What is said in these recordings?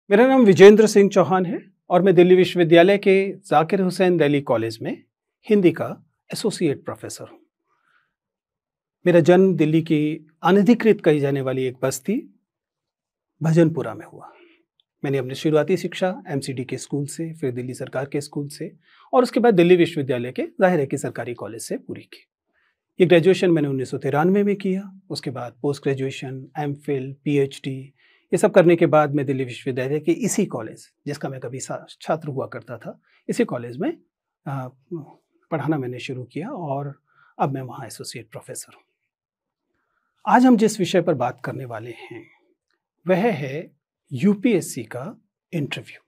मेरा नाम विजेंद्र सिंह चौहान है और मैं दिल्ली विश्वविद्यालय के जाकिर हुसैन दिल्ली कॉलेज में हिंदी का एसोसिएट प्रोफेसर हूँ। मेरा जन्म दिल्ली की अनधिकृत कही जाने वाली एक बस्ती भजनपुरा में हुआ। मैंने अपनी शुरुआती शिक्षा एमसीडी के स्कूल से, फिर दिल्ली सरकार के स्कूल से और उसके बाद दिल्ली विश्वविद्यालय के जाहिर है कि सरकारी कॉलेज से पूरी की। ये ग्रेजुएशन मैंने 1993 में किया। उसके बाद पोस्ट ग्रेजुएशन, एमफिल, पीएचडी ये सब करने के बाद मैं दिल्ली विश्वविद्यालय के इसी कॉलेज, जिसका मैं कभी छात्र हुआ करता था, इसी कॉलेज में पढ़ाना मैंने शुरू किया और अब मैं वहाँ एसोसिएट प्रोफेसर हूँ। आज हम जिस विषय पर बात करने वाले हैं वह है यूपीएससी का इंटरव्यू।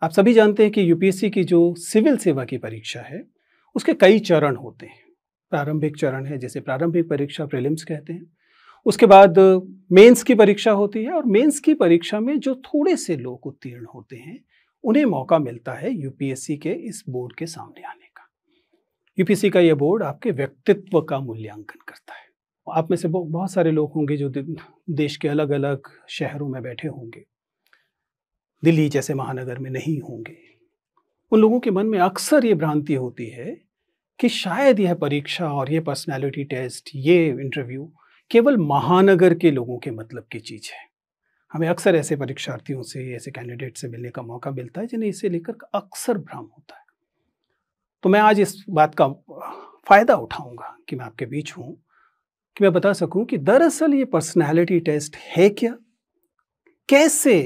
आप सभी जानते हैं कि यूपीएससी की जो सिविल सेवा की परीक्षा है उसके कई चरण होते हैं। प्रारंभिक चरण है जिसे प्रारंभिक परीक्षा प्रीलिम्स कहते हैं। उसके बाद मेंस की परीक्षा होती है और मेंस की परीक्षा में जो थोड़े से लोग उत्तीर्ण होते हैं उन्हें मौका मिलता है यूपीएससी के इस बोर्ड के सामने आने का। यूपीएससी का यह बोर्ड आपके व्यक्तित्व का मूल्यांकन करता है। आप में से बहुत सारे लोग होंगे जो देश के अलग अलग शहरों में बैठे होंगे, दिल्ली जैसे महानगर में नहीं होंगे। उन लोगों के मन में अक्सर ये भ्रांति होती है कि शायद यह परीक्षा और ये पर्सनैलिटी टेस्ट, ये इंटरव्यू केवल महानगर के लोगों के मतलब की चीज़ है। हमें अक्सर ऐसे परीक्षार्थियों से, ऐसे कैंडिडेट से मिलने का मौका मिलता है जिन्हें इसे लेकर अक्सर भ्रम होता है। तो मैं आज इस बात का फ़ायदा उठाऊंगा कि मैं आपके बीच हूँ, कि मैं बता सकूं कि दरअसल ये पर्सनैलिटी टेस्ट है क्या, कैसे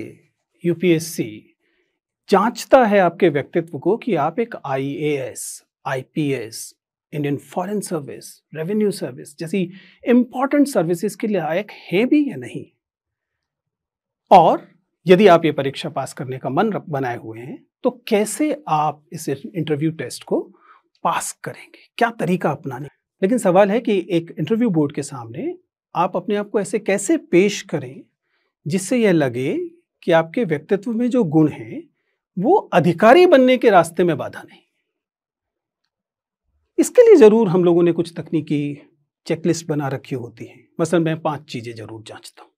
यूपीएससी जांचता है आपके व्यक्तित्व को कि आप एक IAS, IPS, Indian foreign service, revenue service जैसी इंपॉर्टेंट सर्विसेज के लिए लायक है भी या नहीं। और यदि आप ये परीक्षा पास करने का मन बनाए हुए हैं तो कैसे आप इस इंटरव्यू टेस्ट को पास करेंगे, क्या तरीका अपनाने। लेकिन सवाल है कि एक इंटरव्यू बोर्ड के सामने आप अपने आप को ऐसे कैसे पेश करें जिससे यह लगे कि आपके व्यक्तित्व में जो गुण हैं वो अधिकारी बनने के रास्ते में बाधा नहीं। इसके लिए ज़रूर हम लोगों ने कुछ तकनीकी चेकलिस्ट बना रखी होती है। मसलन मैं 5 चीज़ें ज़रूर जांचता हूँ।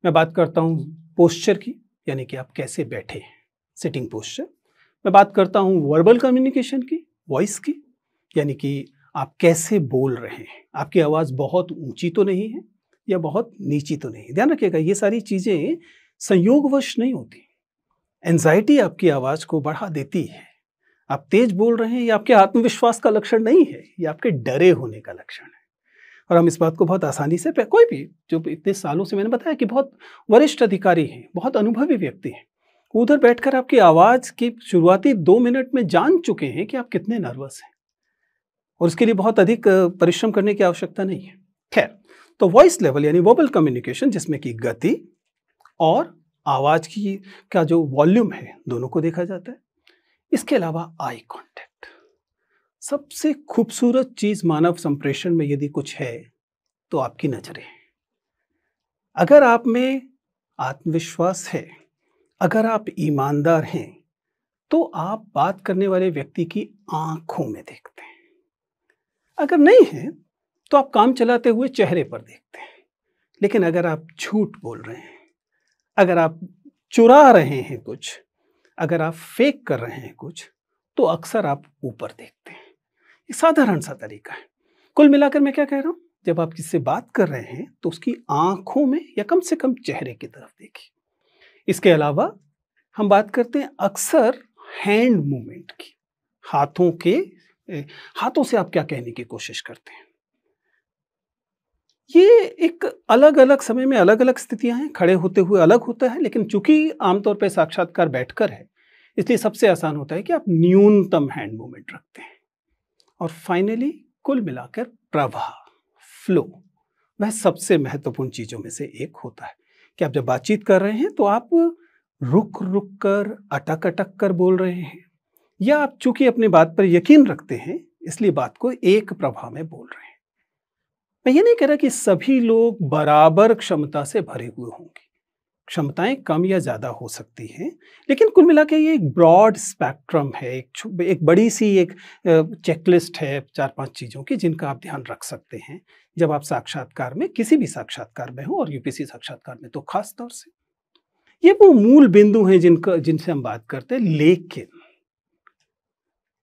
मैं बात करता हूँ पोस्चर की, यानी कि आप कैसे बैठे हैं, सिटिंग पोस्चर। मैं बात करता हूँ वर्बल कम्युनिकेशन की, वॉइस की, यानी कि आप कैसे बोल रहे हैं, आपकी आवाज़ बहुत ऊंची तो नहीं है या बहुत नीची तो नहीं है। ध्यान रखिएगा, ये सारी चीज़ें संयोगवश नहीं होती। एंजाइटी आपकी आवाज़ को बढ़ा देती है। आप तेज बोल रहे हैं ये आपके आत्मविश्वास का लक्षण नहीं है, ये आपके डरे होने का लक्षण है। और हम इस बात को बहुत आसानी से, कोई भी जो इतने सालों से, मैंने बताया कि बहुत वरिष्ठ अधिकारी हैं, बहुत अनुभवी व्यक्ति हैं, उधर बैठकर आपकी आवाज़ की शुरुआती 2 मिनट में जान चुके हैं कि आप कितने नर्वस हैं और उसके लिए बहुत अधिक परिश्रम करने की आवश्यकता नहीं है। खैर, तो वॉइस लेवल यानी वर्बल कम्युनिकेशन, जिसमें कि गति और आवाज़ की का जो वॉल्यूम है दोनों को देखा जाता है। इसके अलावा आई कांटेक्ट, सबसे खूबसूरत चीज मानव संप्रेषण में यदि कुछ है तो आपकी नजरें। अगर आप में आत्मविश्वास है, अगर आप ईमानदार हैं, तो आप बात करने वाले व्यक्ति की आंखों में देखते हैं। अगर नहीं है तो आप काम चलाते हुए चेहरे पर देखते हैं। लेकिन अगर आप झूठ बोल रहे हैं, अगर आप चुरा रहे हैं कुछ, अगर आप फेक कर रहे हैं कुछ, तो अक्सर आप ऊपर देखते हैं। ये साधारण सा तरीका है। कुल मिलाकर मैं क्या कह रहा हूं, जब आप किससे बात कर रहे हैं तो उसकी आंखों में या कम से कम चेहरे की तरफ देखिए। इसके अलावा हम बात करते हैं अक्सर हैंड मूवमेंट की, हाथों से आप क्या कहने की कोशिश करते हैं। ये एक अलग अलग समय में अलग अलग स्थितियां हैं, खड़े होते हुए अलग होता है, लेकिन चूंकि आमतौर पर साक्षात्कार बैठकर है इसलिए सबसे आसान होता है कि आप न्यूनतम हैंड मूवमेंट रखते हैं। और फाइनली कुल मिलाकर प्रवाह, फ्लो, वह सबसे महत्वपूर्ण चीजों में से एक होता है कि आप जब बातचीत कर रहे हैं तो आप रुक रुक कर, अटक अटक कर बोल रहे हैं, या आप चूंकि अपनी बात पर यकीन रखते हैं इसलिए बात को एक प्रवाह में बोल रहे हैं। मैं ये नहीं कह रहा कि सभी लोग बराबर क्षमता से भरे हुए होंगे, क्षमताएं कम या ज़्यादा हो सकती हैं, लेकिन कुल मिला के ये एक ब्रॉड स्पेक्ट्रम है, एक बड़ी सी एक चेकलिस्ट है 4-5 चीज़ों की जिनका आप ध्यान रख सकते हैं जब आप साक्षात्कार में, किसी भी साक्षात्कार में हो और यूपीएससी साक्षात्कार में तो खास तौर से। ये वो मूल बिंदु हैं जिनसे हम बात करते हैं। लेकिन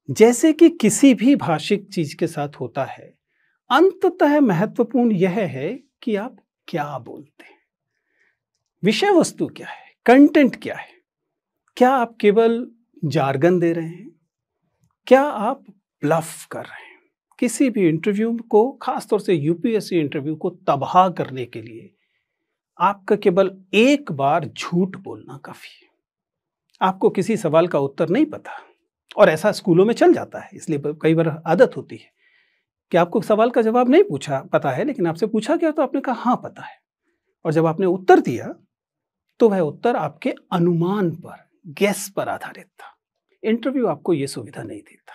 जैसे कि किसी भी भाषिक चीज के साथ होता है, अंततः महत्वपूर्ण यह है कि आप क्या बोलते हैं, विषय वस्तु क्या है, कंटेंट क्या है। क्या आप केवल जार्गन दे रहे हैं, क्या आप ब्लफ कर रहे हैं। किसी भी इंटरव्यू को, खासतौर से यूपीएससी इंटरव्यू को तबाह करने के लिए आपका केवल एक बार झूठ बोलना काफी है। आपको किसी सवाल का उत्तर नहीं पता, और ऐसा स्कूलों में चल जाता है, इसलिए कई बार आदत होती है कि आपको सवाल का जवाब नहीं पता है, लेकिन आपसे पूछा गया तो आपने कहा हाँ पता है, और जब आपने उत्तर दिया तो वह उत्तर आपके अनुमान पर, गेस पर आधारित था। इंटरव्यू आपको यह सुविधा नहीं देता।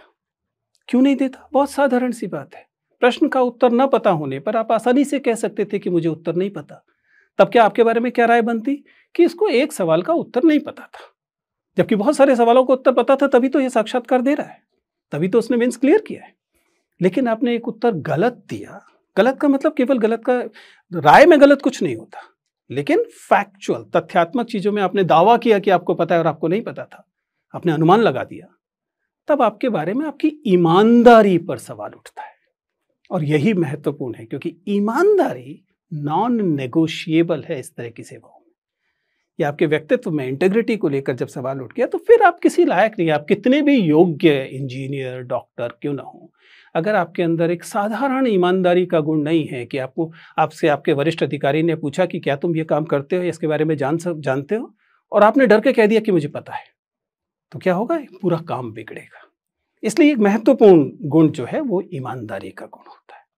क्यों नहीं देता? बहुत साधारण सी बात है। प्रश्न का उत्तर न पता होने पर आप आसानी से कह सकते थे कि मुझे उत्तर नहीं पता। तब क्या आपके बारे में क्या राय बनती कि इसको एक सवाल का उत्तर नहीं पता था, जबकि बहुत सारे सवालों का उत्तर पता था, तभी तो यह साक्षात्कार दे रहा है, तभी तो उसने मेंस क्लियर किया है। लेकिन आपने एक उत्तर गलत दिया। गलत का मतलब केवल गलत का, राय में गलत कुछ नहीं होता, लेकिन फैक्चुअल, तथ्यात्मक चीजों में आपने दावा किया कि आपको पता है और आपको नहीं पता था, आपने अनुमान लगा दिया। तब आपके बारे में, आपकी ईमानदारी पर सवाल उठता है। और यही महत्वपूर्ण है, क्योंकि ईमानदारी नॉन नेगोशिएबल है इस तरह की सेवाओं में। या आपके व्यक्तित्व में, इंटेग्रिटी को लेकर जब सवाल उठ गया तो फिर आप किसी लायक नहीं। आप कितने भी योग्य इंजीनियर, डॉक्टर क्यों ना हो, अगर आपके अंदर एक साधारण ईमानदारी का गुण नहीं है कि आपसे आपके वरिष्ठ अधिकारी ने पूछा कि क्या तुम ये काम करते हो, इसके बारे में जानते हो, और आपने डर के कह दिया कि मुझे पता है, तो क्या होगा? पूरा काम बिगड़ेगा। इसलिए एक महत्वपूर्ण गुण जो है वो ईमानदारी का गुण होता है।